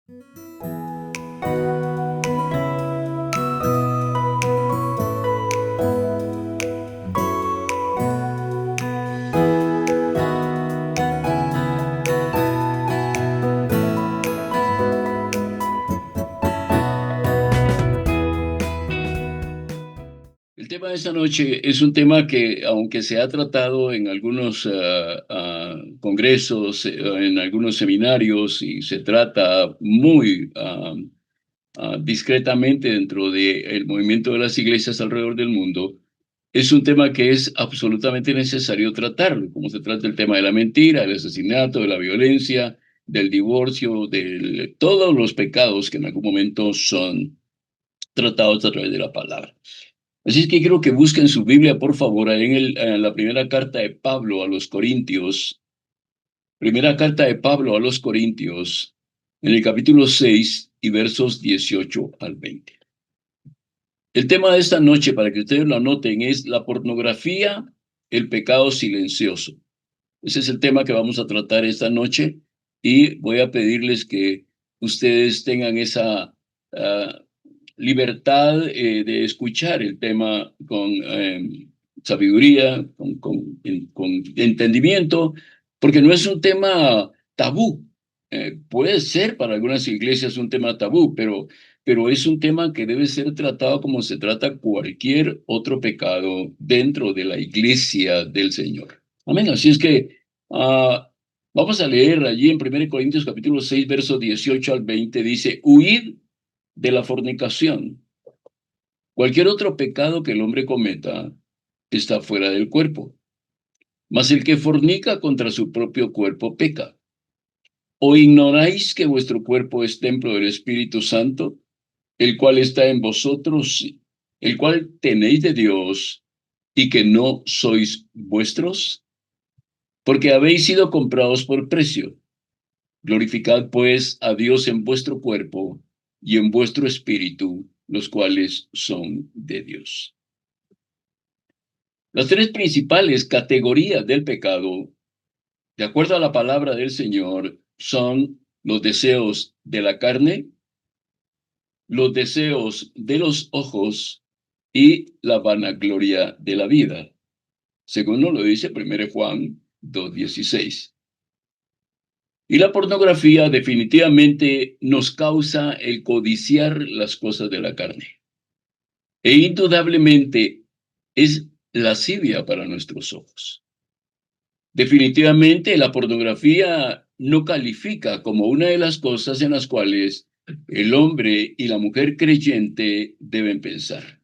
El tema de esta noche es un tema que, aunque se ha tratado en algunos congresos, en algunos seminarios, y se trata muy discretamente dentro del movimiento de las iglesias alrededor del mundo, es un tema que es absolutamente necesario tratarlo, como se trata el tema de la mentira, del asesinato, de la violencia, del divorcio, de todos los pecados que en algún momento son tratados a través de la palabra. Así es que quiero que busquen su Biblia, por favor, ahí en la primera carta de Pablo a los Corintios, primera carta de Pablo a los Corintios, en el capítulo 6 y versos 18 al 20. El tema de esta noche, para que ustedes lo anoten, es la pornografía, el pecado silencioso. Ese es el tema que vamos a tratar esta noche y voy a pedirles que ustedes tengan esa ah, libertad de escuchar el tema con sabiduría, con entendimiento, porque no es un tema tabú. Puede ser para algunas iglesias un tema tabú, pero es un tema que debe ser tratado como se trata cualquier otro pecado dentro de la iglesia del Señor. Amén. Así es que vamos a leer allí en 1 Corintios capítulo 6, versos 18 al 20, dice, huid de la fornicación. Cualquier otro pecado que el hombre cometa está fuera del cuerpo, mas el que fornica contra su propio cuerpo peca. ¿O ignoráis que vuestro cuerpo es templo del Espíritu Santo, el cual está en vosotros, el cual tenéis de Dios, y que no sois vuestros? Porque habéis sido comprados por precio. Glorificad pues a Dios en vuestro cuerpo y en vuestro espíritu, los cuales son de Dios. Las tres principales categorías del pecado, de acuerdo a la palabra del Señor, son los deseos de la carne, los deseos de los ojos y la vanagloria de la vida, según nos lo dice 1 Juan 2:16. Y la pornografía definitivamente nos causa el codiciar las cosas de la carne. E indudablemente es lascivia para nuestros ojos. Definitivamente la pornografía no califica como una de las cosas en las cuales el hombre y la mujer creyente deben pensar.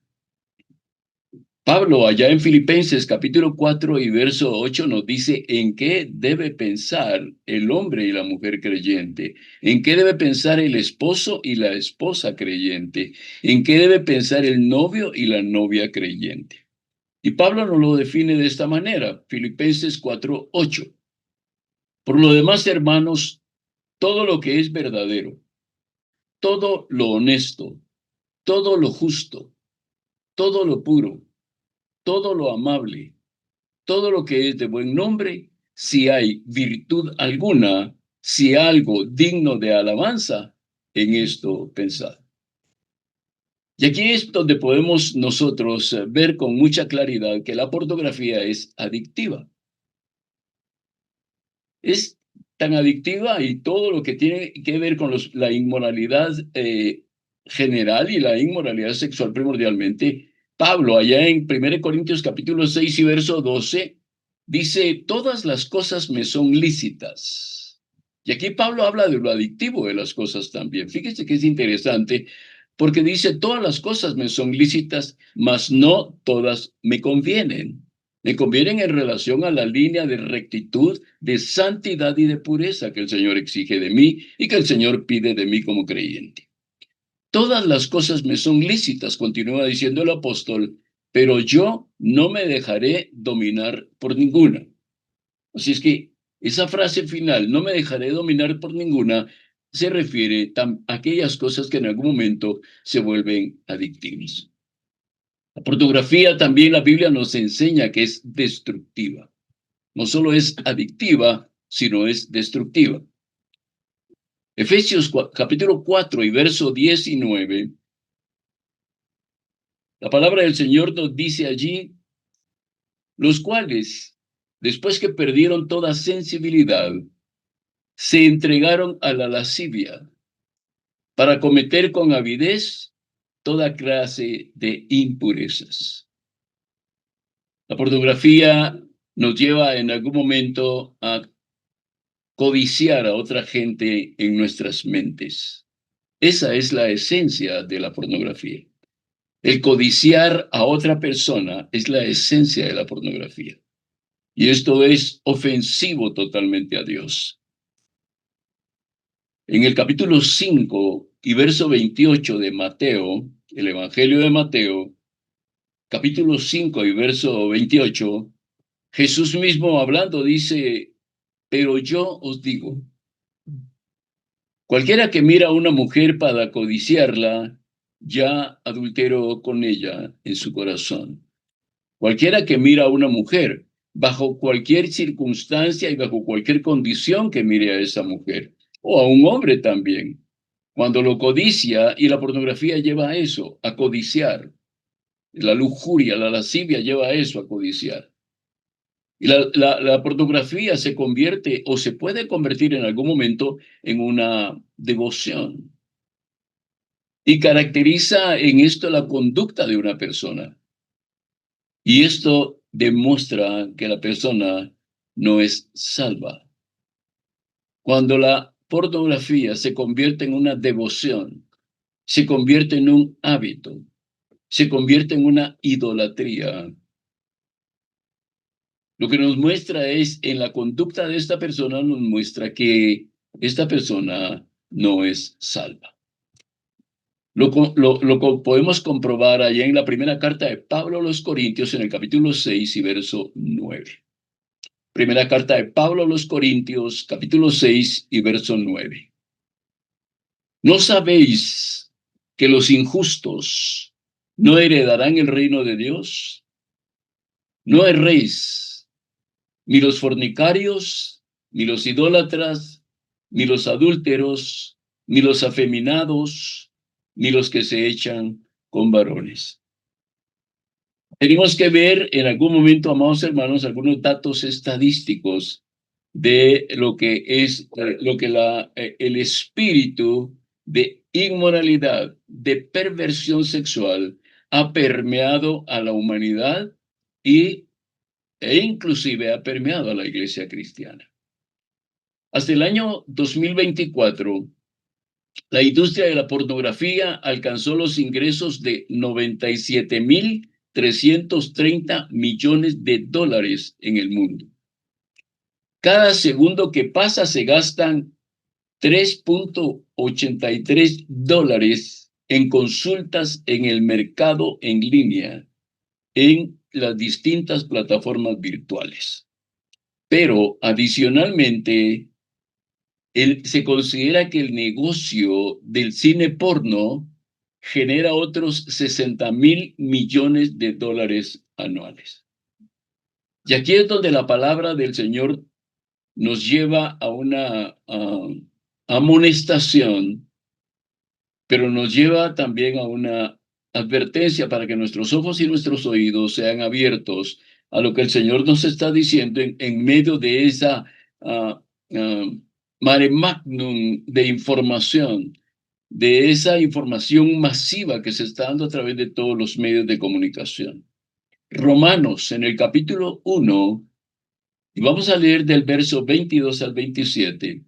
Pablo, allá en Filipenses capítulo 4 y verso 8 nos dice en qué debe pensar el hombre y la mujer creyente, en qué debe pensar el esposo y la esposa creyente, en qué debe pensar el novio y la novia creyente. Y Pablo nos lo define de esta manera, Filipenses 4:8. Por lo demás, hermanos, todo lo que es verdadero, todo lo honesto, todo lo justo, todo lo puro, todo lo amable, todo lo que es de buen nombre, si hay virtud alguna, si algo digno de alabanza, en esto pensad. Y aquí es donde podemos nosotros ver con mucha claridad que la pornografía es adictiva. Es tan adictiva y todo lo que tiene que ver con la inmoralidad general y la inmoralidad sexual primordialmente. Pablo, allá en 1 Corintios capítulo 6 y verso 12, dice, todas las cosas me son lícitas. Y aquí Pablo habla de lo adictivo de las cosas también. Fíjese que es interesante porque dice, todas las cosas me son lícitas, mas no todas me convienen. Me convienen en relación a la línea de rectitud, de santidad y de pureza que el Señor exige de mí y que el Señor pide de mí como creyente. Todas las cosas me son lícitas, continúa diciendo el apóstol, pero yo no me dejaré dominar por ninguna. Así es que esa frase final, no me dejaré dominar por ninguna, se refiere a aquellas cosas que en algún momento se vuelven adictivas. La pornografía también la Biblia nos enseña que es destructiva. No solo es adictiva, sino es destructiva. Efesios capítulo 4 y verso 19. La palabra del Señor nos dice allí, los cuales, después que perdieron toda sensibilidad, se entregaron a la lascivia para cometer con avidez toda clase de impurezas. La pornografía nos lleva en algún momento a codiciar a otra gente en nuestras mentes. Esa es la esencia de la pornografía. El codiciar a otra persona es la esencia de la pornografía. Y esto es ofensivo totalmente a Dios. En el capítulo 5 y verso 28 de Mateo, el Evangelio de Mateo, capítulo 5 y verso 28, Jesús mismo hablando dice, pero yo os digo, cualquiera que mira a una mujer para codiciarla, ya adulteró con ella en su corazón. Cualquiera que mira a una mujer, bajo cualquier circunstancia y bajo cualquier condición que mire a esa mujer, o a un hombre también, cuando lo codicia, y la pornografía lleva a eso, a codiciar. La lujuria, la lascivia lleva a eso, a codiciar. Y la pornografía se convierte o se puede convertir en algún momento en una devoción. Y caracteriza en esto la conducta de una persona. Y esto demuestra que la persona no es salva. Cuando la pornografía se convierte en una devoción, se convierte en un hábito, se convierte en una idolatría, lo que nos muestra es, en la conducta de esta persona, nos muestra que esta persona no es salva. Lo podemos comprobar allá en la primera carta de Pablo a los Corintios, en el capítulo 6 y verso 9. Primera carta de Pablo a los Corintios, capítulo 6 y verso 9. ¿No sabéis que los injustos no heredarán el reino de Dios? No erréis, ni los fornicarios, ni los idólatras, ni los adúlteros, ni los afeminados, ni los que se echan con varones. Tenemos que ver en algún momento, amados hermanos, algunos datos estadísticos de lo que es el espíritu de inmoralidad, de perversión sexual, ha permeado a la humanidad e inclusive ha permeado a la iglesia cristiana. Hasta el año 2024, la industria de la pornografía alcanzó los ingresos de 97.330 millones de dólares en el mundo. Cada segundo que pasa se gastan 3.83 dólares en consultas en el mercado en línea, en las distintas plataformas virtuales. Pero adicionalmente, se considera que el negocio del cine porno genera otros 60.000 millones de dólares anuales. Y aquí es donde la palabra del Señor nos lleva a una amonestación, pero nos lleva también a una advertencia para que nuestros ojos y nuestros oídos sean abiertos a lo que el Señor nos está diciendo en medio de esa mare magnum de información, de esa información masiva que se está dando a través de todos los medios de comunicación. Romanos, en el capítulo 1, y vamos a leer del verso 22 al 27,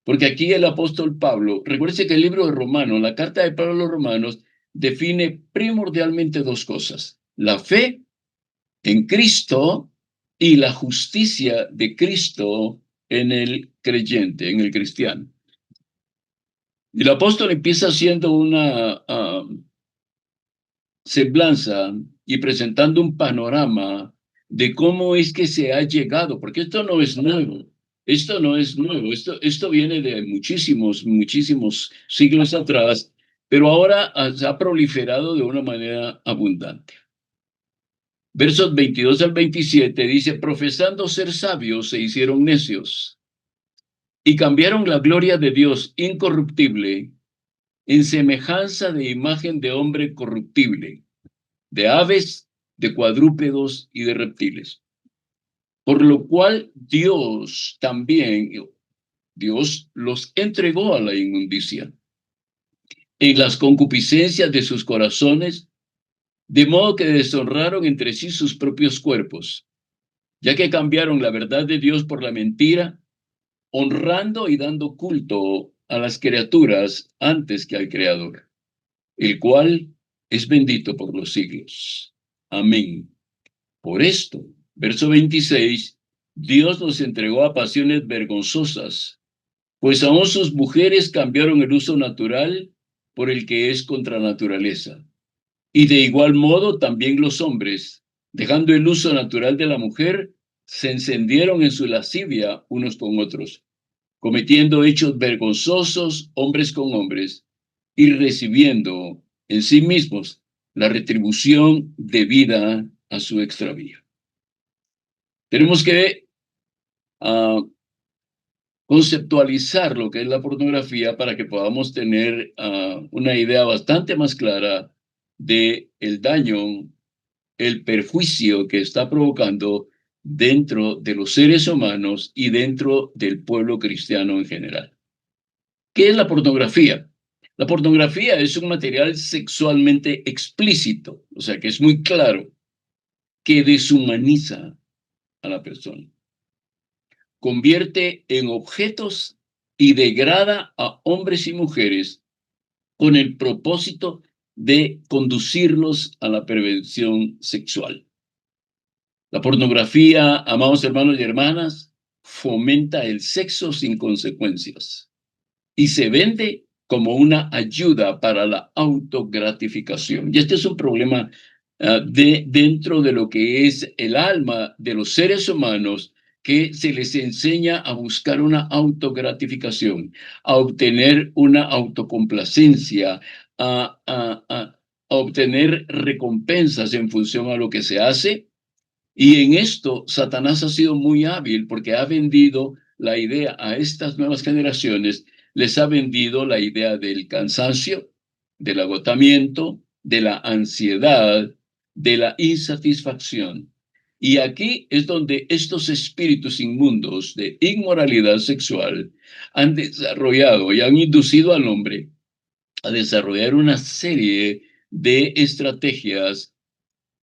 porque aquí el apóstol Pablo, recuerde que el libro de Romanos, la carta de Pablo a los Romanos, define primordialmente dos cosas: la fe en Cristo y la justicia de Cristo en el creyente, en el cristiano. Y el apóstol empieza haciendo una semblanza y presentando un panorama de cómo es que se ha llegado, porque esto no es nuevo. Esto no es nuevo, esto viene de muchísimos siglos atrás, pero ahora se ha proliferado de una manera abundante. Versos 22 al 27 dice, profesando ser sabios se hicieron necios y cambiaron la gloria de Dios incorruptible en semejanza de imagen de hombre corruptible, de aves, de cuadrúpedos y de reptiles. Por lo cual Dios los entregó a la inmundicia en las concupiscencias de sus corazones, de modo que deshonraron entre sí sus propios cuerpos, ya que cambiaron la verdad de Dios por la mentira, honrando y dando culto a las criaturas antes que al Creador, el cual es bendito por los siglos. Amén. Por esto, verso 26, Dios los entregó a pasiones vergonzosas, pues aún sus mujeres cambiaron el uso natural por el que es contra naturaleza. Y de igual modo también los hombres, dejando el uso natural de la mujer, se encendieron en su lascivia unos con otros, cometiendo hechos vergonzosos hombres con hombres y recibiendo en sí mismos la retribución debida a su extravío. Tenemos que conceptualizar lo que es la pornografía para que podamos tener una idea bastante más clara de el daño, el perjuicio que está provocando dentro de los seres humanos y dentro del pueblo cristiano en general. ¿Qué es la pornografía? La pornografía es un material sexualmente explícito, o sea que es muy claro, que deshumaniza a la persona, convierte en objetos y degrada a hombres y mujeres con el propósito de conducirlos a la perversión sexual. La pornografía, amados hermanos y hermanas, fomenta el sexo sin consecuencias y se vende como una ayuda para la autogratificación. Y este es un problema dentro de lo que es el alma de los seres humanos, que se les enseña a buscar una autogratificación, a obtener una autocomplacencia, a obtener recompensas en función a lo que se hace. Y en esto Satanás ha sido muy hábil porque ha vendido la idea a estas nuevas generaciones, les ha vendido la idea del cansancio, del agotamiento, de la ansiedad, de la insatisfacción. Y aquí es donde estos espíritus inmundos de inmoralidad sexual han desarrollado y han inducido al hombre a desarrollar una serie de estrategias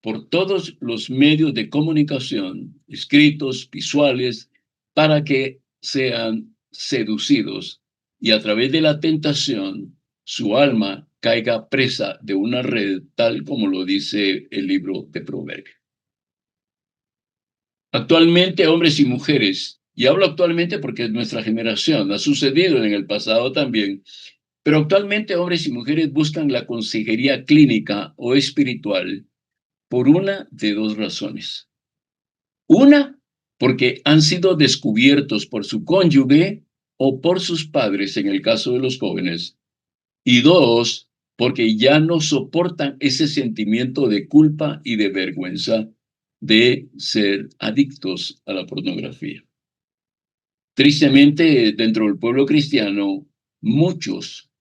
por todos los medios de comunicación, escritos, visuales, para que sean seducidos y a través de la tentación su alma caiga presa de una red, tal como lo dice el libro de Proverbios. Actualmente, hombres y mujeres, y hablo actualmente porque es nuestra generación, ha sucedido en el pasado también, pero actualmente hombres y mujeres buscan la consejería clínica o espiritual por una de dos razones. Una, porque han sido descubiertos por su cónyuge o por sus padres en el caso de los jóvenes. Y dos, porque ya no soportan ese sentimiento de culpa y de vergüenza de ser adictos a la pornografía. Tristemente, dentro del pueblo cristiano, muchos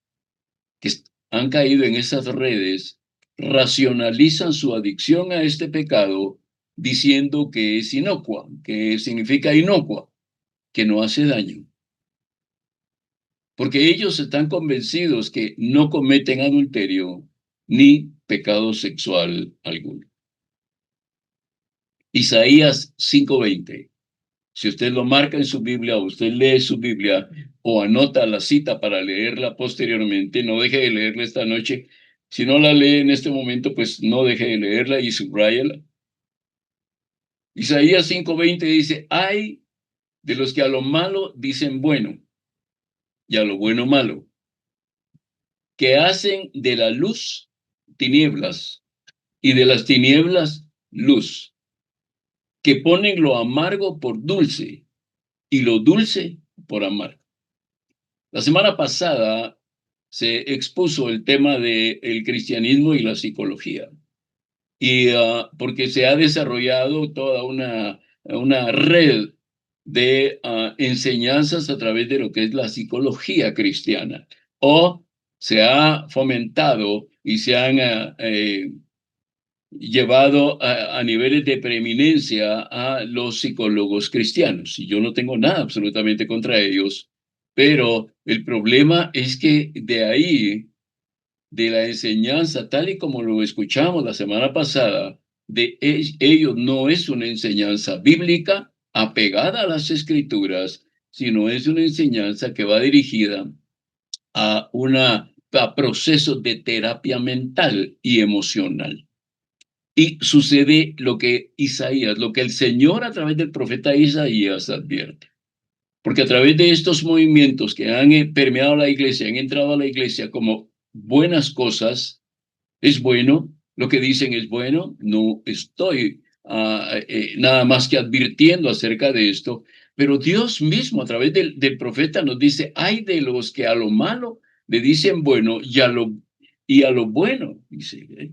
que han caído en esas redes racionalizan su adicción a este pecado diciendo que es inocua, que significa inocua, que no hace daño. Porque ellos están convencidos que no cometen adulterio ni pecado sexual alguno. Isaías 5:20. Si usted lo marca en su Biblia o usted lee su Biblia o anota la cita para leerla posteriormente, no deje de leerla esta noche. Si no la lee en este momento, pues no deje de leerla y subráyala. Isaías 5:20 dice, ay de los que a lo malo dicen bueno y a lo bueno malo, que hacen de la luz tinieblas y de las tinieblas luz, que ponen lo amargo por dulce y lo dulce por amargo. La semana pasada se expuso el tema del cristianismo y la psicología, y porque se ha desarrollado toda una red de enseñanzas a través de lo que es la psicología cristiana, o se ha fomentado y se han llevado a niveles de preeminencia a los psicólogos cristianos. Y yo no tengo nada absolutamente contra ellos, pero el problema es que de ahí, de la enseñanza, tal y como lo escuchamos la semana pasada, de ellos no es una enseñanza bíblica apegada a las escrituras, sino es una enseñanza que va dirigida a procesos de terapia mental y emocional. Y sucede lo que Isaías, lo que el Señor a través del profeta Isaías advierte. Porque a través de estos movimientos que han permeado la iglesia, han entrado a la iglesia como buenas cosas, es bueno, lo que dicen es bueno, no estoy nada más que advirtiendo acerca de esto, pero Dios mismo a través del profeta nos dice, hay de los que a lo malo le dicen bueno y a lo bueno, dice,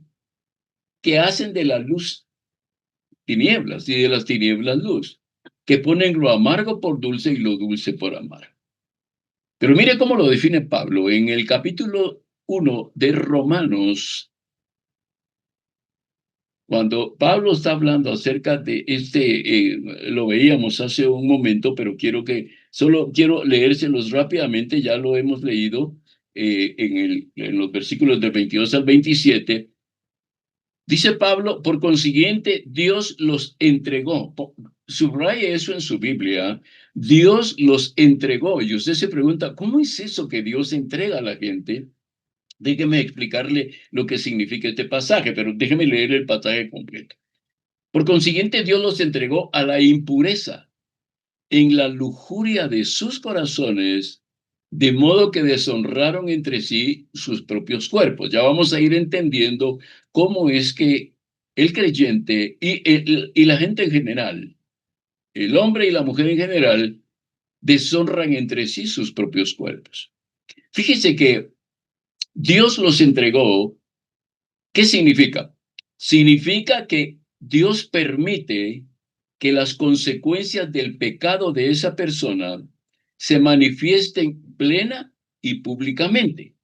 que hacen de la luz tinieblas y de las tinieblas luz, que ponen lo amargo por dulce y lo dulce por amargo. Pero mire cómo lo define Pablo en el capítulo 1 de Romanos, cuando Pablo está hablando acerca de lo veíamos hace un momento, pero solo quiero leérselos rápidamente, ya lo hemos leído en los versículos del 22 al 27. Dice Pablo, por consiguiente, Dios los entregó. Subraye eso en su Biblia. Dios los entregó. Y usted se pregunta, ¿cómo es eso que Dios entrega a la gente? Déjeme explicarle lo que significa este pasaje, pero déjeme leer el pasaje completo. Por consiguiente, Dios los entregó a la impureza en la lujuria de sus corazones, de modo que deshonraron entre sí sus propios cuerpos. Ya vamos a ir entendiendo cómo es que el creyente y la gente en general, el hombre y la mujer en general, deshonran entre sí sus propios cuerpos. Fíjese que Dios los entregó. ¿Qué significa? Significa que Dios permite que las consecuencias del pecado de esa persona se manifiesten plena y públicamente,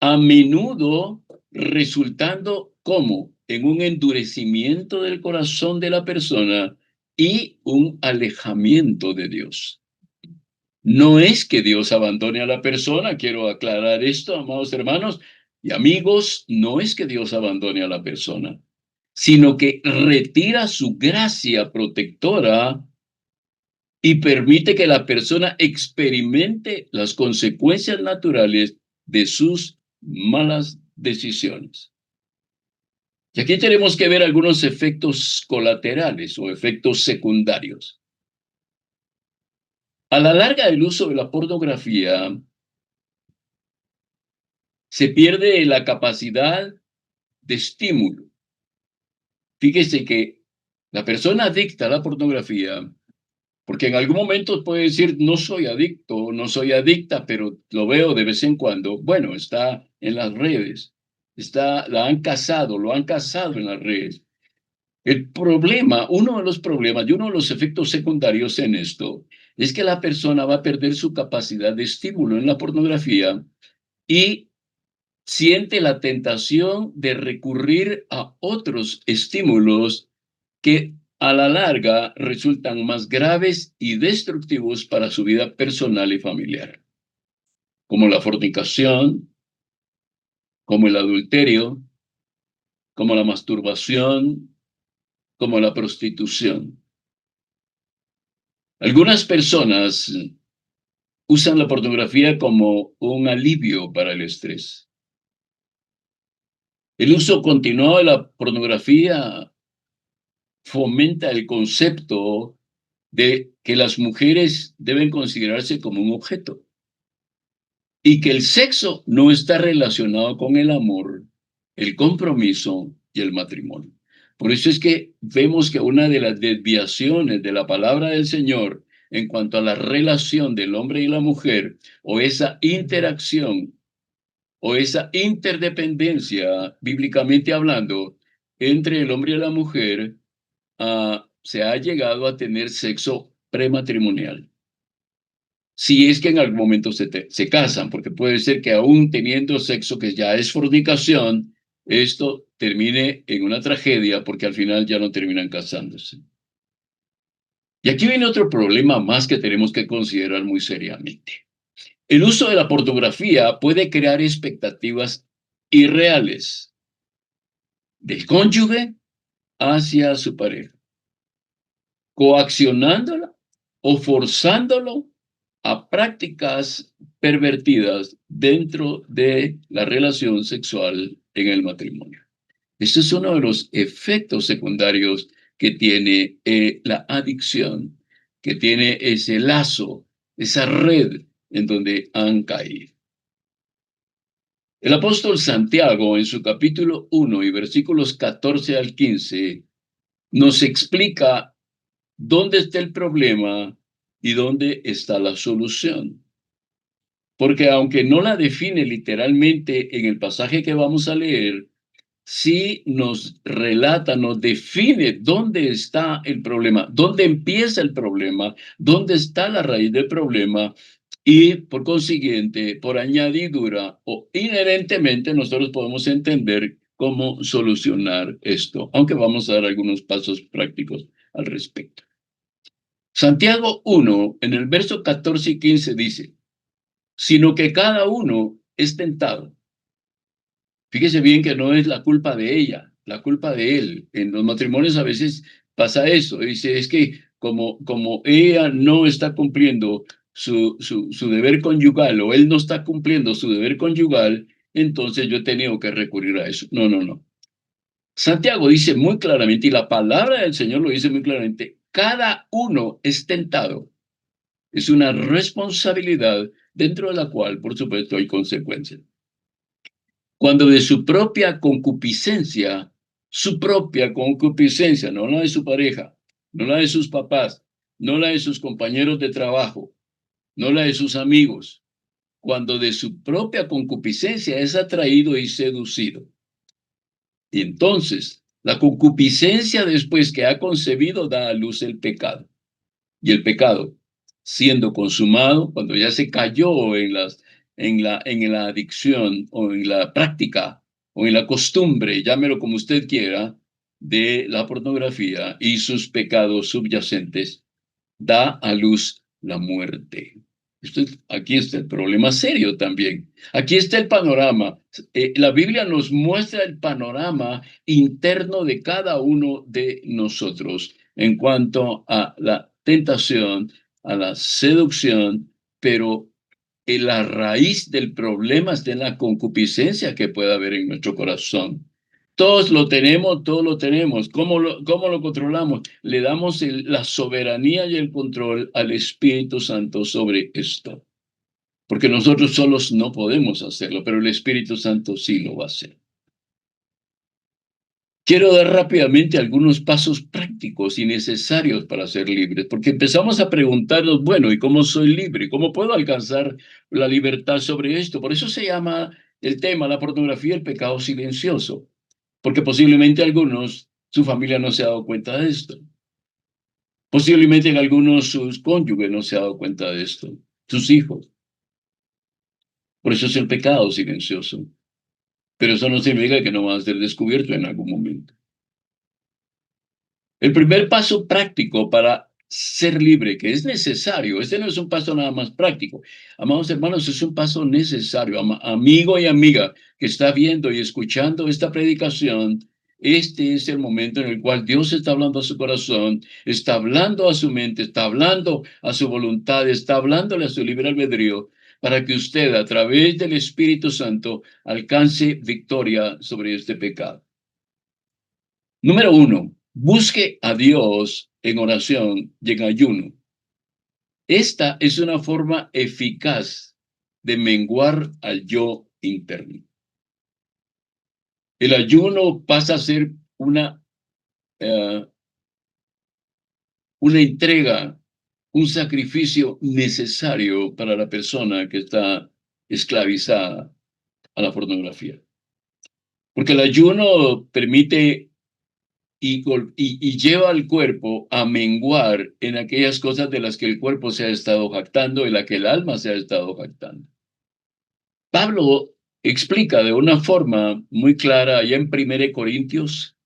a menudo resultando como en un endurecimiento del corazón de la persona y un alejamiento de Dios. No es que Dios abandone a la persona, quiero aclarar esto, amados hermanos y amigos, no es que Dios abandone a la persona, sino que retira su gracia protectora y permite que la persona experimente las consecuencias naturales de sus malas decisiones. Y aquí tenemos que ver algunos efectos colaterales o efectos secundarios. A la larga, el uso de la pornografía se pierde la capacidad de estímulo. Fíjese que la persona adicta a la pornografía, porque en algún momento puede decir, no soy adicto, no soy adicta, pero lo veo de vez en cuando. Bueno, está en las redes, lo han casado en las redes. El problema, uno de los problemas y uno de los efectos secundarios en esto es que la persona va a perder su capacidad de estímulo en la pornografía y siente la tentación de recurrir a otros estímulos que a la larga resultan más graves y destructivos para su vida personal y familiar, como la fornicación, como el adulterio, como la masturbación, como la prostitución. Algunas personas usan la pornografía como un alivio para el estrés. El uso continuado de la pornografía fomenta el concepto de que las mujeres deben considerarse como un objeto y que el sexo no está relacionado con el amor, el compromiso y el matrimonio. Por eso es que vemos que una de las desviaciones de la palabra del Señor en cuanto a la relación del hombre y la mujer, o esa interacción, o esa interdependencia, bíblicamente hablando, entre el hombre y la mujer, se ha llegado a tener sexo prematrimonial. Si es que en algún momento se casan, porque puede ser que aún teniendo sexo, que ya es fornicación, esto termine en una tragedia porque al final ya no terminan casándose. Y aquí viene otro problema más que tenemos que considerar muy seriamente. El uso de la pornografía puede crear expectativas irreales del cónyuge hacia su pareja, coaccionándola o forzándolo a prácticas pervertidas dentro de la relación sexual en el matrimonio. Este es uno de los efectos secundarios que tiene la adicción, que tiene ese lazo, esa red en donde han caído. El apóstol Santiago, en su capítulo 1 y versículos 14 al 15, nos explica dónde está el problema y dónde está la solución. Porque aunque no la define literalmente en el pasaje que vamos a leer, sí nos relata, nos define dónde está el problema, dónde empieza el problema, dónde está la raíz del problema y por consiguiente, por añadidura o inherentemente nosotros podemos entender cómo solucionar esto, aunque vamos a dar algunos pasos prácticos al respecto. Santiago 1, en el verso 14 y 15 dice, sino que cada uno es tentado. Fíjese bien que no es la culpa de ella, la culpa de él. En los matrimonios a veces pasa eso. Dice, es que como ella no está cumpliendo su deber conyugal o él no está cumpliendo su deber conyugal, entonces yo he tenido que recurrir a eso. No, no, no. Santiago dice muy claramente, y la palabra del Señor lo dice muy claramente, cada uno es tentado. Es una responsabilidad dentro de la cual, por supuesto, hay consecuencias. Cuando de su propia concupiscencia, no la de su pareja, no la de sus papás, no la de sus compañeros de trabajo, no la de sus amigos, cuando de su propia concupiscencia es atraído y seducido. Y entonces, la concupiscencia después que ha concebido da a luz el pecado. Y el pecado, siendo consumado, cuando ya se cayó en la adicción o en la práctica o en la costumbre, llámelo como usted quiera, de la pornografía y sus pecados subyacentes, da a luz la muerte. Aquí está el problema serio también. Aquí está el panorama. La Biblia nos muestra el panorama interno de cada uno de nosotros en cuanto a la tentación, a la seducción, pero la raíz del problema está en la concupiscencia que puede haber en nuestro corazón. Todos lo tenemos, todos lo tenemos. ¿Cómo lo controlamos? Le damos la soberanía y el control al Espíritu Santo sobre esto. Porque nosotros solos no podemos hacerlo, pero el Espíritu Santo sí lo va a hacer. Quiero dar rápidamente algunos pasos prácticos y necesarios para ser libres, porque empezamos a preguntarnos, bueno, ¿y cómo soy libre? ¿Cómo puedo alcanzar la libertad sobre esto? Por eso se llama el tema, la pornografía, el pecado silencioso, porque posiblemente algunos, su familia no se ha dado cuenta de esto. Posiblemente en algunos sus cónyuges no se ha dado cuenta de esto, sus hijos. Por eso es el pecado silencioso. Pero eso no significa que no va a ser descubierto en algún momento. El primer paso práctico para ser libre, que es necesario, este no es un paso nada más práctico. Amados hermanos, es un paso necesario. Amigo y amiga que está viendo y escuchando esta predicación, este es el momento en el cual Dios está hablando a su corazón, está hablando a su mente, está hablando a su voluntad, está hablándole a su libre albedrío, para que usted, a través del Espíritu Santo, alcance victoria sobre este pecado. Número 1, busque a Dios en oración y en ayuno. Esta es una forma eficaz de menguar al yo interno. El ayuno pasa a ser una entrega, un sacrificio necesario para la persona que está esclavizada a la pornografía. Porque el ayuno permite y lleva al cuerpo a menguar en aquellas cosas de las que el cuerpo se ha estado jactando, de las que el alma se ha estado jactando. Pablo explica de una forma muy clara allá en 1 Corintios,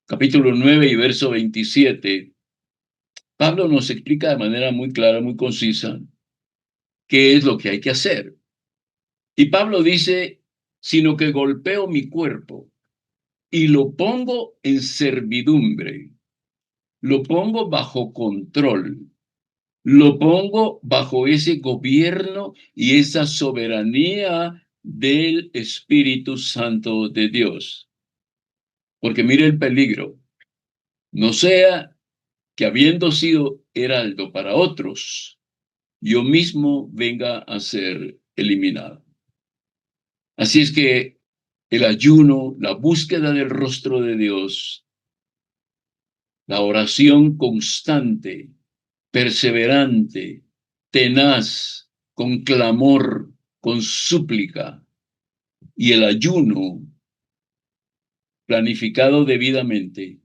capítulo 9 y verso 27, Pablo nos explica de manera muy clara, muy concisa, qué es lo que hay que hacer. Y Pablo dice, sino que golpeo mi cuerpo y lo pongo en servidumbre, lo pongo bajo control, lo pongo bajo ese gobierno y esa soberanía del Espíritu Santo de Dios. Porque mire el peligro, no sea que habiendo sido heraldo para otros, yo mismo venga a ser eliminado. Así es que el ayuno, la búsqueda del rostro de Dios, la oración constante, perseverante, tenaz, con clamor, con súplica, y el ayuno planificado debidamente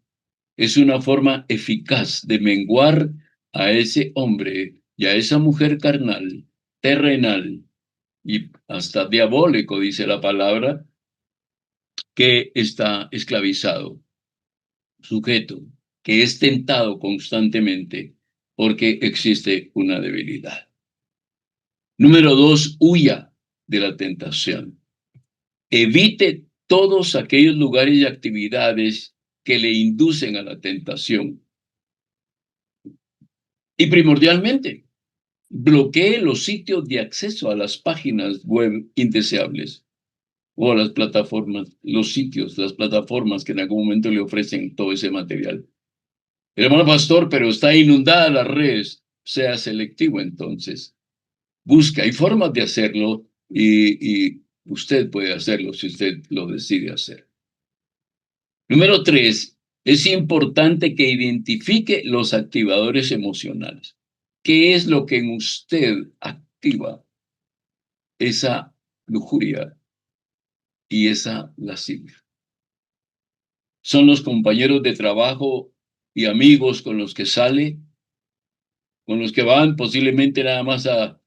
es una forma eficaz de menguar a ese hombre y a esa mujer carnal, terrenal y hasta diabólico, dice la palabra, que está esclavizado, sujeto, que es tentado constantemente porque existe una debilidad. Número 2, huya de la tentación. Evite todos aquellos lugares y actividades que le inducen a la tentación. Y primordialmente, bloquee los sitios de acceso a las páginas web indeseables o a las plataformas, los sitios, las plataformas que en algún momento le ofrecen todo ese material. El hermano pastor, pero está inundada las redes. Sea selectivo entonces. Busca, hay formas de hacerlo y usted puede hacerlo si usted lo decide hacer. Número 3, es importante que identifique los activadores emocionales. ¿Qué es lo que en usted activa esa lujuria y esa lascivia? ¿Son los compañeros de trabajo y amigos con los que sale? ¿Con los que van posiblemente nada más a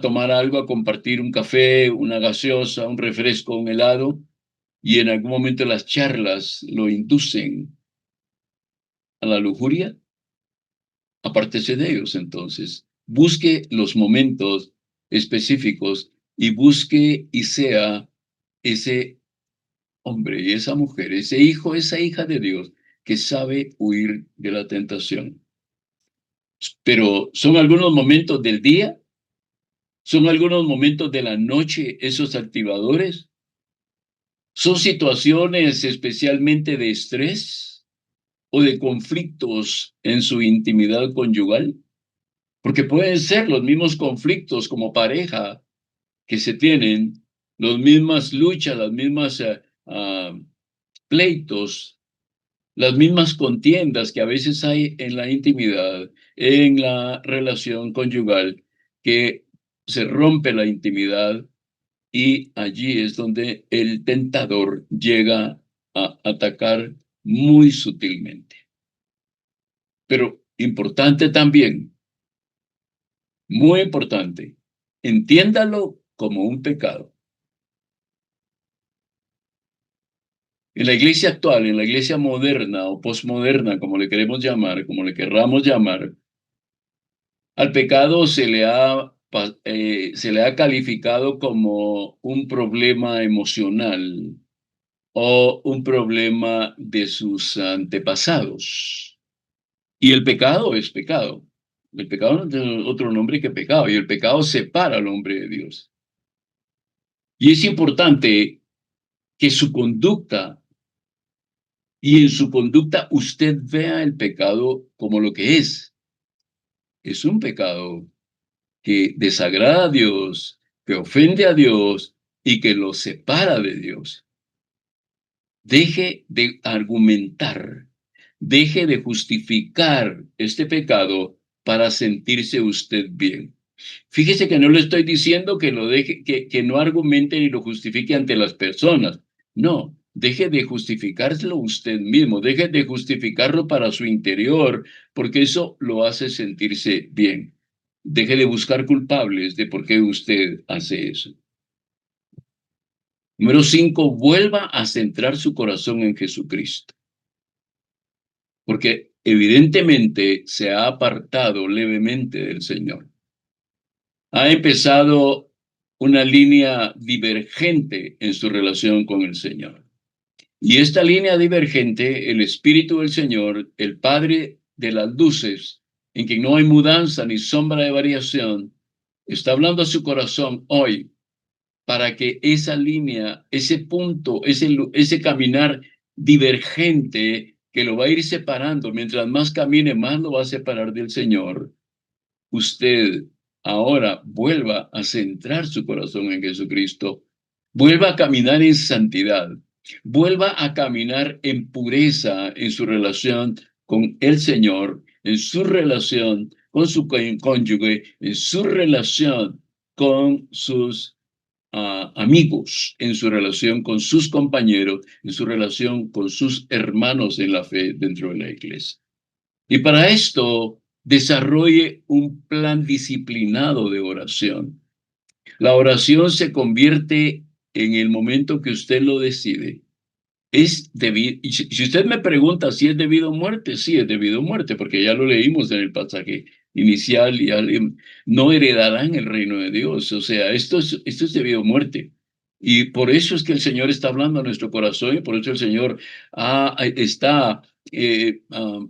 tomar algo, a compartir un café, una gaseosa, un refresco, un helado? Y en algún momento las charlas lo inducen a la lujuria. Apártese de ellos entonces. Busque los momentos específicos y busque y sea ese hombre y esa mujer, ese hijo, esa hija de Dios que sabe huir de la tentación. Pero son algunos momentos del día, son algunos momentos de la noche esos activadores, son situaciones especialmente de estrés o de conflictos en su intimidad conyugal, porque pueden ser los mismos conflictos como pareja que se tienen, las mismas luchas, las mismas pleitos, las mismas contiendas que a veces hay en la intimidad, en la relación conyugal, que se rompe la intimidad y allí es donde el tentador llega a atacar muy sutilmente. Pero importante también, muy importante, entiéndalo como un pecado. En la iglesia actual, en la iglesia moderna o posmoderna, como le queremos llamar, como le querramos llamar, al pecado se le ha calificado como un problema emocional o un problema de sus antepasados. Y el pecado es pecado. El pecado no tiene otro nombre que pecado, y el pecado separa al hombre de Dios. Y es importante que su conducta y en su conducta usted vea el pecado como lo que es. Es un pecado que desagrada a Dios, que ofende a Dios y que lo separa de Dios. Deje de argumentar, deje de justificar este pecado para sentirse usted bien. Fíjese que no le estoy diciendo que lo deje, que no argumente ni lo justifique ante las personas. No, Deje de justificárselo usted mismo, deje de justificarlo para su interior, porque eso lo hace sentirse bien. Deje de buscar culpables de por qué usted hace eso. Número 5, vuelva a centrar su corazón en Jesucristo, porque evidentemente se ha apartado levemente del Señor. Ha empezado una línea divergente en su relación con el Señor. Y esta línea divergente, el Espíritu del Señor, el Padre de las luces, en quien no hay mudanza ni sombra de variación, está hablando a su corazón hoy para que esa línea, ese punto, ese caminar divergente que lo va a ir separando, mientras más camine, más lo va a separar del Señor. Usted ahora vuelva a centrar su corazón en Jesucristo, vuelva a caminar en santidad, vuelva a caminar en pureza en su relación con el Señor, en su relación con su cónyuge, en su relación con sus amigos, en su relación con sus compañeros, en su relación con sus hermanos en la fe dentro de la iglesia. Y para esto, desarrolle un plan disciplinado de oración. La oración se convierte en el momento que usted lo decide. Es debido, y si usted me pregunta si es debido a muerte, sí es debido a muerte, porque ya lo leímos en el pasaje inicial, no heredarán el reino de Dios. O sea, esto es debido a muerte. Y por eso es que el Señor está hablando a nuestro corazón y por eso el Señor está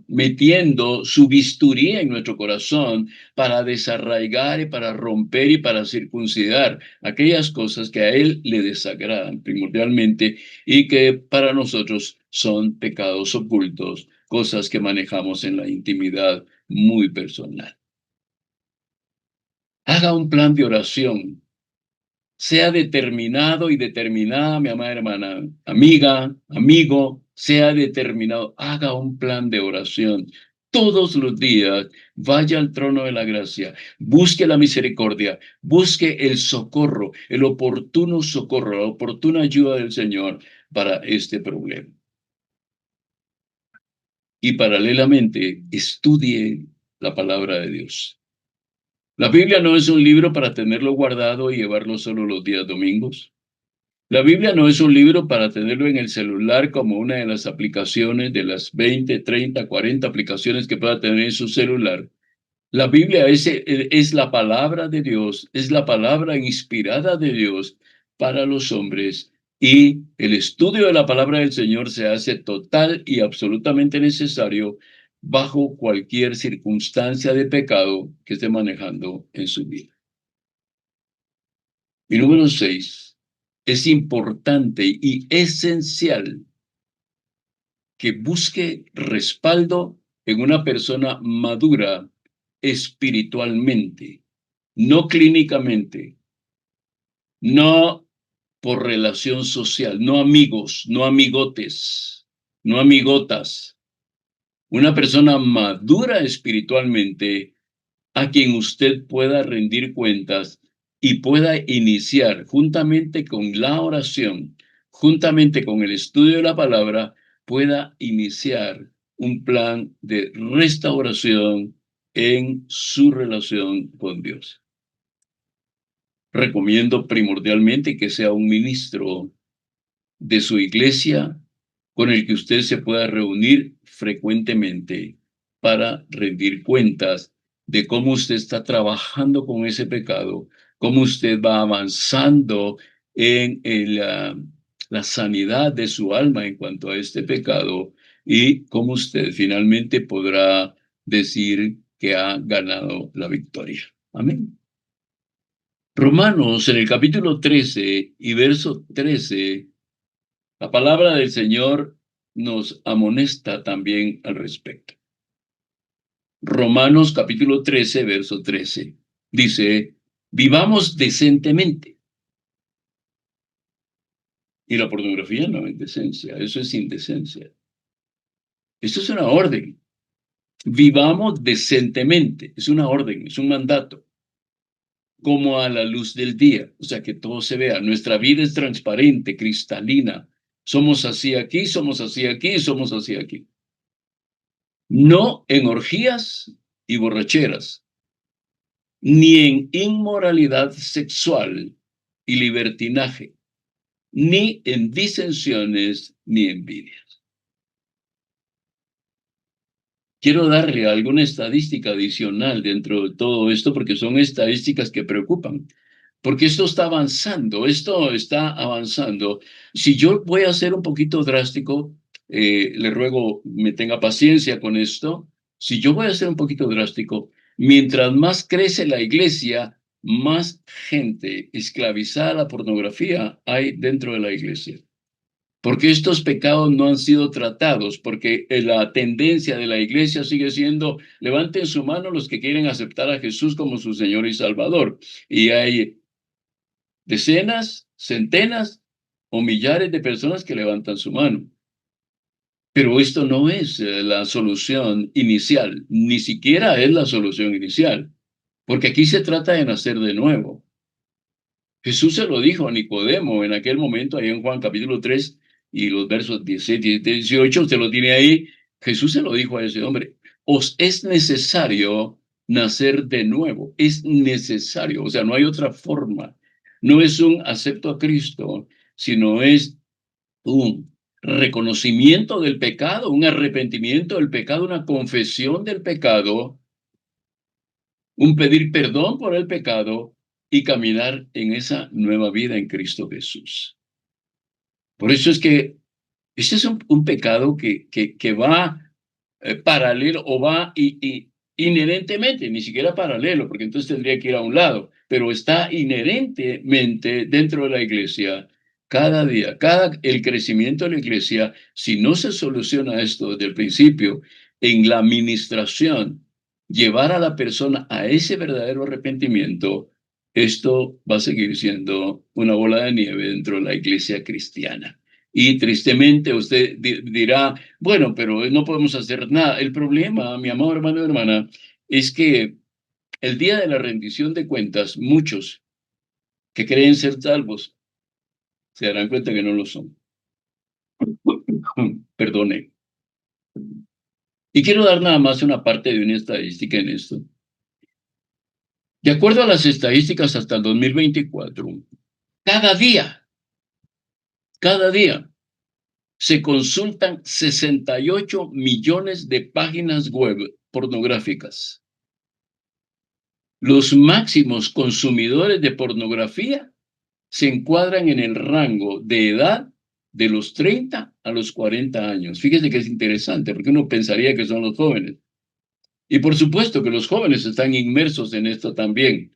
metiendo su bisturí en nuestro corazón para desarraigar y para romper y para circuncidar aquellas cosas que a Él le desagradan primordialmente y que para nosotros son pecados ocultos, cosas que manejamos en la intimidad muy personal. Haga un plan de oración. Sea determinado y determinada, mi amada hermana, amiga, amigo, sea determinado. Haga un plan de oración. Todos los días vaya al trono de la gracia, busque la misericordia, busque el socorro, el oportuno socorro, la oportuna ayuda del Señor para este problema. Y paralelamente, estudie la palabra de Dios. La Biblia no es un libro para tenerlo guardado y llevarlo solo los días domingos. La Biblia no es un libro para tenerlo en el celular como una de las aplicaciones de las 20, 30, 40 aplicaciones que pueda tener en su celular. La Biblia es la palabra de Dios, es la palabra inspirada de Dios para los hombres y el estudio de la palabra del Señor se hace total y absolutamente necesario bajo cualquier circunstancia de pecado que esté manejando en su vida. Y número 6, es importante y esencial que busque respaldo en una persona madura espiritualmente, no clínicamente, no por relación social, no amigos, no amigotes, no amigotas. Una persona madura espiritualmente a quien usted pueda rendir cuentas y pueda iniciar juntamente con la oración, juntamente con el estudio de la palabra, pueda iniciar un plan de restauración en su relación con Dios. Recomiendo primordialmente que sea un ministro de su iglesia con el que usted se pueda reunir frecuentemente para rendir cuentas de cómo usted está trabajando con ese pecado, cómo usted va avanzando en la sanidad de su alma en cuanto a este pecado y cómo usted finalmente podrá decir que ha ganado la victoria. Amén. Romanos, en el capítulo 13 y verso 13, la palabra del Señor nos amonesta también al respecto. Romanos capítulo 13, verso 13, dice, vivamos decentemente. Y la pornografía no es decencia, eso es indecencia. Esto es una orden. Vivamos decentemente, es una orden, es un mandato, como a la luz del día, o sea, que todo se vea. Nuestra vida es transparente, cristalina, Somos así aquí, somos así aquí, somos así aquí. No en orgías y borracheras, ni en inmoralidad sexual y libertinaje, ni en disensiones ni envidias. Quiero darle alguna estadística adicional dentro de todo esto, porque son estadísticas que preocupan. Porque esto está avanzando. Si yo voy a ser un poquito drástico, le ruego me tenga paciencia con esto. Si yo voy a ser un poquito drástico, mientras más crece la iglesia, más gente esclavizada a la pornografía hay dentro de la iglesia. Porque estos pecados no han sido tratados, porque la tendencia de la iglesia sigue siendo, levanten su mano los que quieren aceptar a Jesús como su Señor y Salvador. Y hay decenas, centenas o millares de personas que levantan su mano. Pero esto no es la solución inicial, ni siquiera es la solución inicial, porque aquí se trata de nacer de nuevo. Jesús se lo dijo a Nicodemo en aquel momento, ahí en Juan capítulo 3 y los versos 17 y 18, usted lo tiene ahí. Jesús se lo dijo a ese hombre, os es necesario nacer de nuevo, es necesario, o sea, no hay otra forma. No es un acepto a Cristo, sino es un reconocimiento del pecado, un arrepentimiento del pecado, una confesión del pecado, un pedir perdón por el pecado y caminar en esa nueva vida en Cristo Jesús. Por eso es que este es un pecado que va paralelo o va inherentemente, ni siquiera paralelo, porque entonces tendría que ir a un lado, pero está inherentemente dentro de la iglesia cada día, el crecimiento de la iglesia, si no se soluciona esto desde el principio, en la administración, llevar a la persona a ese verdadero arrepentimiento, esto va a seguir siendo una bola de nieve dentro de la iglesia cristiana. Y tristemente usted dirá, bueno, pero no podemos hacer nada. El problema, mi amado hermano y hermana, es que el día de la rendición de cuentas, muchos que creen ser salvos se darán cuenta que no lo son. Perdone. Y quiero dar nada más una parte de una estadística en esto. De acuerdo a las estadísticas hasta el 2024, cada cada día, se consultan 68 millones de páginas web pornográficas. Los máximos consumidores de pornografía se encuadran en el rango de edad de los 30 a los 40 años. Fíjese que es interesante, porque uno pensaría que son los jóvenes. Y por supuesto que los jóvenes están inmersos en esto también.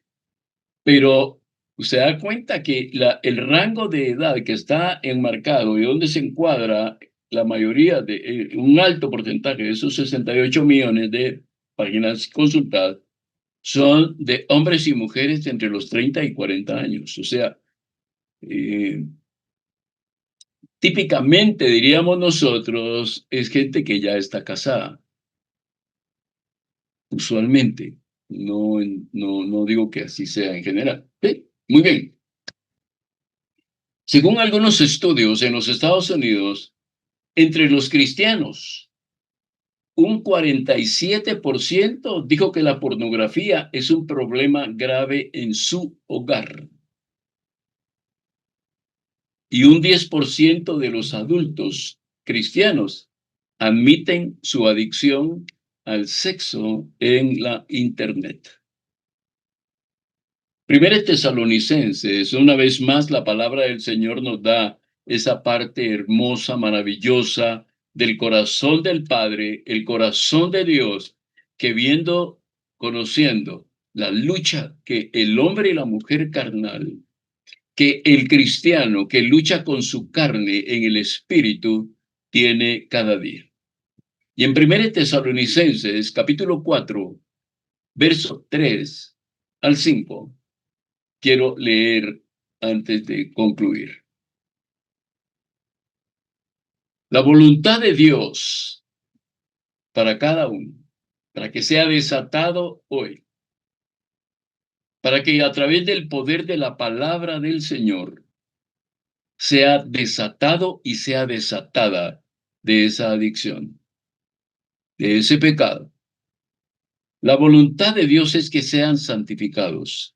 Pero se da cuenta que el rango de edad que está enmarcado y donde se encuadra la mayoría de un alto porcentaje de esos 68 millones de páginas consultadas son de hombres y mujeres entre los 30 y 40 años. O sea, eh, típicamente diríamos nosotros, es gente que ya está casada, usualmente. No digo que así sea en general. Sí, muy bien. Según algunos estudios en los Estados Unidos, entre los cristianos, un 47% dijo que la pornografía es un problema grave en su hogar. Y un 10% de los adultos cristianos admiten su adicción al sexo en la Internet. Primera Tesalonicenses, una vez más la palabra del Señor nos da esa parte hermosa, maravillosa del corazón del Padre, el corazón de Dios, que viendo, conociendo la lucha que el hombre y la mujer carnal, que el cristiano que lucha con su carne en el espíritu, tiene cada día. Y en Primera Tesalonicenses, capítulo 4, verso 3 al 5, quiero leer antes de concluir. La voluntad de Dios para cada uno, para que sea desatado hoy, para que a través del poder de la palabra del Señor sea desatado y sea desatada de esa adicción, de ese pecado. La voluntad de Dios es que sean santificados,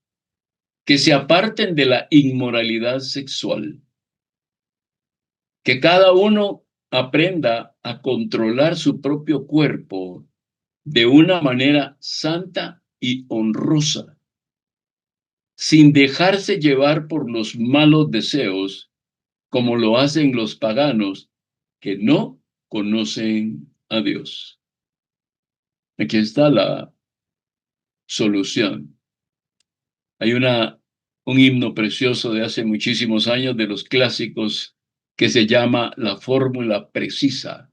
que se aparten de la inmoralidad sexual, que cada uno aprenda a controlar su propio cuerpo de una manera santa y honrosa, sin dejarse llevar por los malos deseos, como lo hacen los paganos que no conocen a Dios. Aquí está la solución. Hay un himno precioso de hace muchísimos años de los clásicos que se llama La Fórmula Precisa.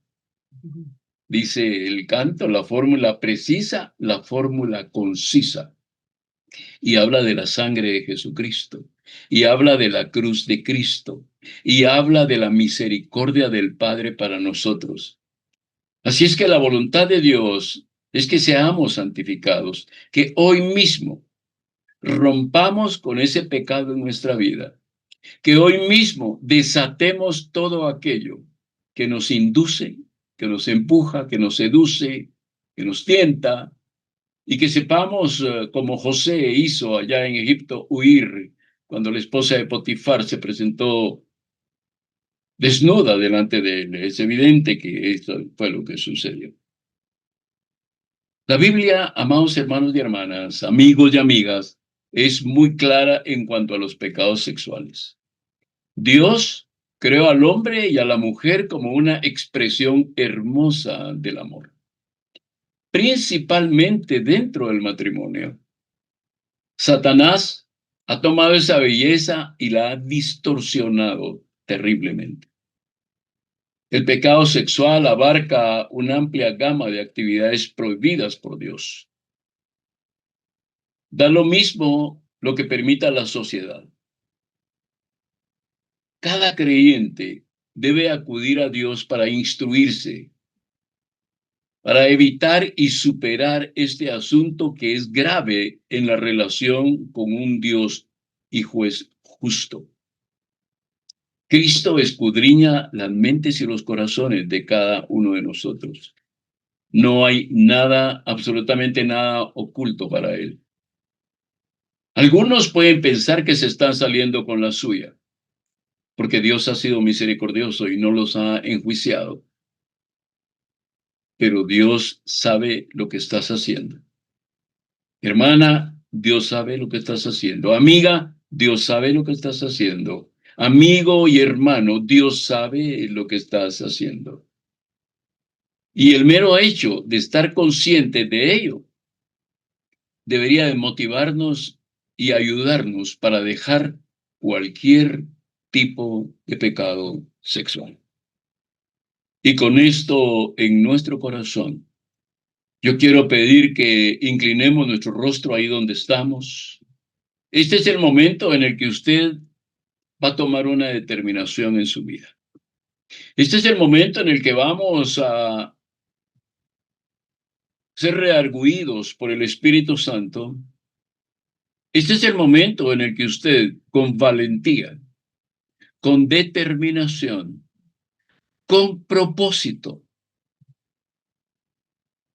Dice el canto, la fórmula precisa, la fórmula concisa. Y habla de la sangre de Jesucristo, y habla de la cruz de Cristo, y habla de la misericordia del Padre para nosotros. Así es que la voluntad de Dios es que seamos santificados, que hoy mismo rompamos con ese pecado en nuestra vida, que hoy mismo desatemos todo aquello que nos induce, que nos empuja, que nos seduce, que nos tienta, y que sepamos, como José hizo allá en Egipto, huir cuando la esposa de Potifar se presentó desnuda delante de él. Es evidente que esto fue lo que sucedió. La Biblia, amados hermanos y hermanas, amigos y amigas, es muy clara en cuanto a los pecados sexuales. Dios creó al hombre y a la mujer como una expresión hermosa del amor, principalmente dentro del matrimonio. Satanás ha tomado esa belleza y la ha distorsionado terriblemente. El pecado sexual abarca una amplia gama de actividades prohibidas por Dios. Da lo mismo lo que permita la sociedad. Cada creyente debe acudir a Dios para instruirse, para evitar y superar este asunto que es grave en la relación con un Dios y juez justo. Cristo escudriña las mentes y los corazones de cada uno de nosotros. No hay nada, absolutamente nada oculto para Él. Algunos pueden pensar que se están saliendo con la suya, porque Dios ha sido misericordioso y no los ha enjuiciado. Pero Dios sabe lo que estás haciendo. Hermana, Dios sabe lo que estás haciendo. Amiga, Dios sabe lo que estás haciendo. Amigo y hermano, Dios sabe lo que estás haciendo. Y el mero hecho de estar consciente de ello debería de motivarnos y ayudarnos para dejar cualquier tipo de pecado sexual. Y con esto en nuestro corazón, yo quiero pedir que inclinemos nuestro rostro ahí donde estamos. Este es el momento en el que usted va a tomar una determinación en su vida. Este es el momento en el que vamos a ser redarguidos por el Espíritu Santo. Este es el momento en el que usted, con valentía, con determinación, con propósito,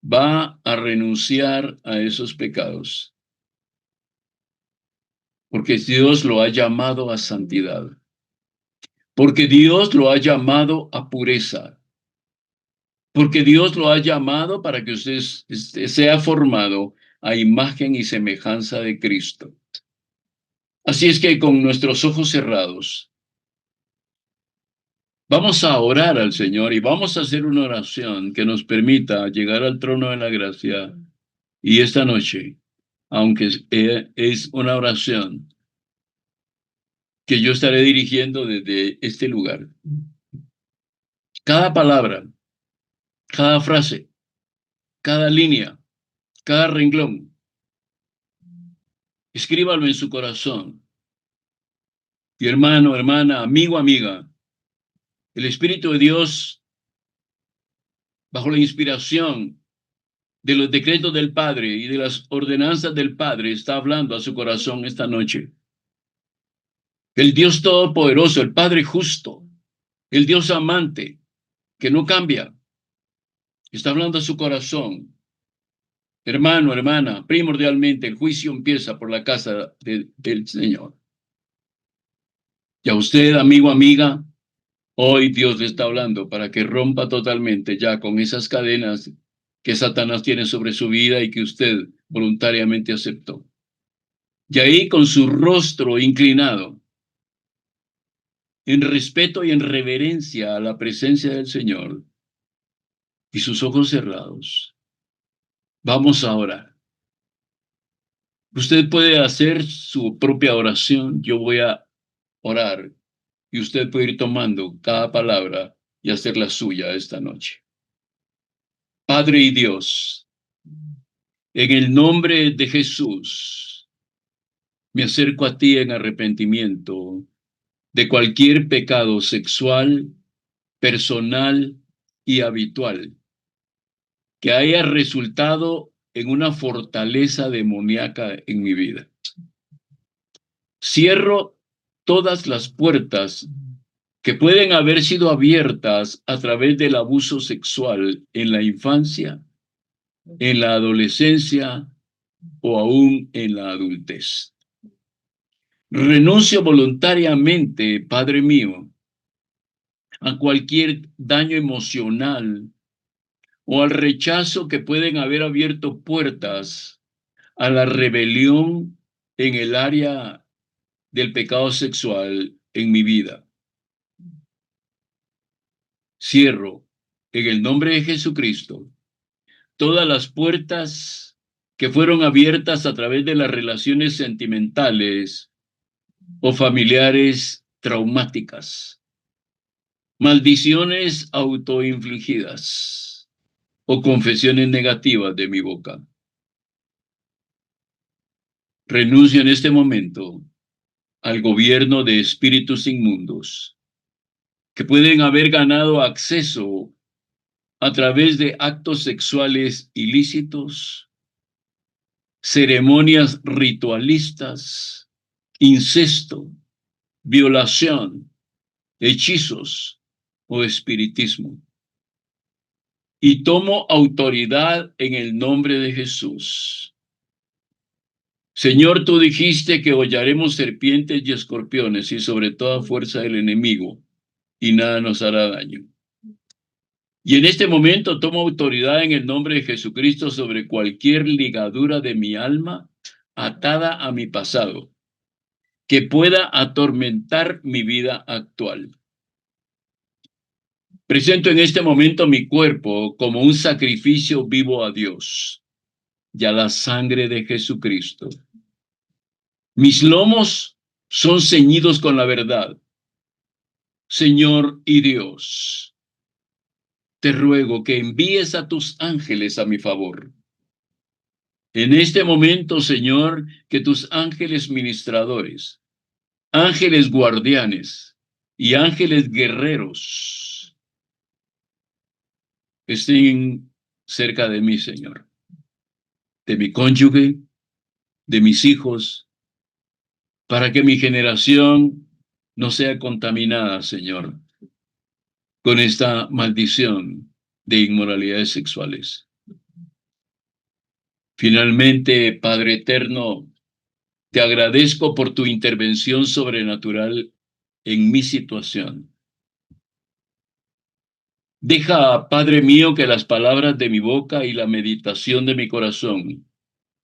va a renunciar a esos pecados. Porque Dios lo ha llamado a santidad. Porque Dios lo ha llamado a pureza. Porque Dios lo ha llamado para que usted sea formado a imagen y semejanza de Cristo. Así es que con nuestros ojos cerrados, vamos a orar al Señor y vamos a hacer una oración que nos permita llegar al trono de la gracia. Y esta noche, aunque es una oración que yo estaré dirigiendo desde este lugar, cada palabra, cada frase, cada línea, cada renglón, escríbalo en su corazón. Y hermano, hermana, amigo, amiga, el Espíritu de Dios, bajo la inspiración de los decretos del Padre y de las ordenanzas del Padre, está hablando a su corazón esta noche. El Dios Todopoderoso, el Padre justo, el Dios amante, que no cambia, está hablando a su corazón. Hermano, hermana, primordialmente el juicio empieza por la casa del Señor. Y a usted, amigo, amiga, hoy Dios le está hablando para que rompa totalmente ya con esas cadenas que Satanás tiene sobre su vida y que usted voluntariamente aceptó. Y ahí con su rostro inclinado, en respeto y en reverencia a la presencia del Señor y sus ojos cerrados, vamos a orar. Usted puede hacer su propia oración, yo voy a orar y usted puede ir tomando cada palabra y hacer la suya esta noche. Padre y Dios, en el nombre de Jesús, me acerco a ti en arrepentimiento de cualquier pecado sexual, personal y habitual que haya resultado en una fortaleza demoníaca en mi vida. Cierro todas las puertas que pueden haber sido abiertas a través del abuso sexual en la infancia, en la adolescencia o aún en la adultez. Renuncio voluntariamente, Padre mío, a cualquier daño emocional o al rechazo que pueden haber abierto puertas a la rebelión en el área del pecado sexual en mi vida. Cierro en el nombre de Jesucristo todas las puertas que fueron abiertas a través de las relaciones sentimentales o familiares traumáticas, maldiciones autoinfligidas o confesiones negativas de mi boca. Renuncio en este momento al gobierno de espíritus inmundos que pueden haber ganado acceso a través de actos sexuales ilícitos, ceremonias ritualistas, incesto, violación, hechizos o espiritismo. Y tomo autoridad en el nombre de Jesús. Señor, tú dijiste que hollaremos serpientes y escorpiones y sobre toda fuerza del enemigo, y nada nos hará daño. Y en este momento tomo autoridad en el nombre de Jesucristo sobre cualquier ligadura de mi alma atada a mi pasado, que pueda atormentar mi vida actual. Presento en este momento mi cuerpo como un sacrificio vivo a Dios y a la sangre de Jesucristo. Mis lomos son ceñidos con la verdad. Señor y Dios, te ruego que envíes a tus ángeles a mi favor. En este momento, Señor, que tus ángeles ministradores, ángeles guardianes y ángeles guerreros estén cerca de mí, Señor, de mi cónyuge, de mis hijos, para que mi generación no sea contaminada, Señor, con esta maldición de inmoralidades sexuales. Finalmente, Padre eterno, te agradezco por tu intervención sobrenatural en mi situación. Deja, Padre mío, que las palabras de mi boca y la meditación de mi corazón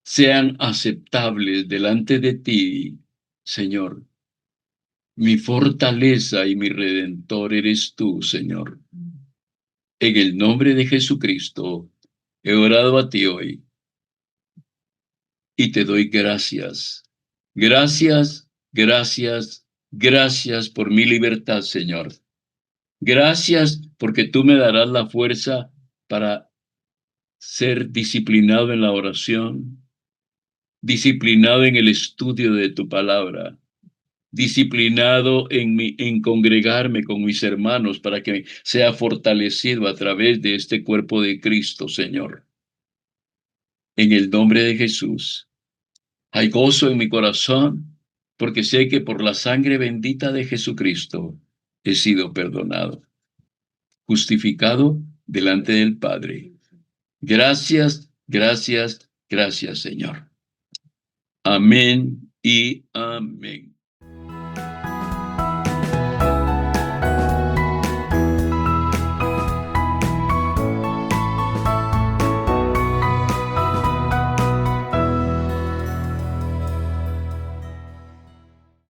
sean aceptables delante de ti, Señor. Mi fortaleza y mi redentor eres tú, Señor. En el nombre de Jesucristo he orado a ti hoy y te doy gracias. Gracias, gracias, gracias por mi libertad, Señor. Gracias porque tú me darás la fuerza para ser disciplinado en la oración, disciplinado en el estudio de tu palabra, disciplinado en congregarme con mis hermanos para que sea fortalecido a través de este cuerpo de Cristo, Señor. En el nombre de Jesús, hay gozo en mi corazón, porque sé que por la sangre bendita de Jesucristo he sido perdonado, justificado delante del Padre. Gracias, gracias, gracias, Señor. Amén y amén.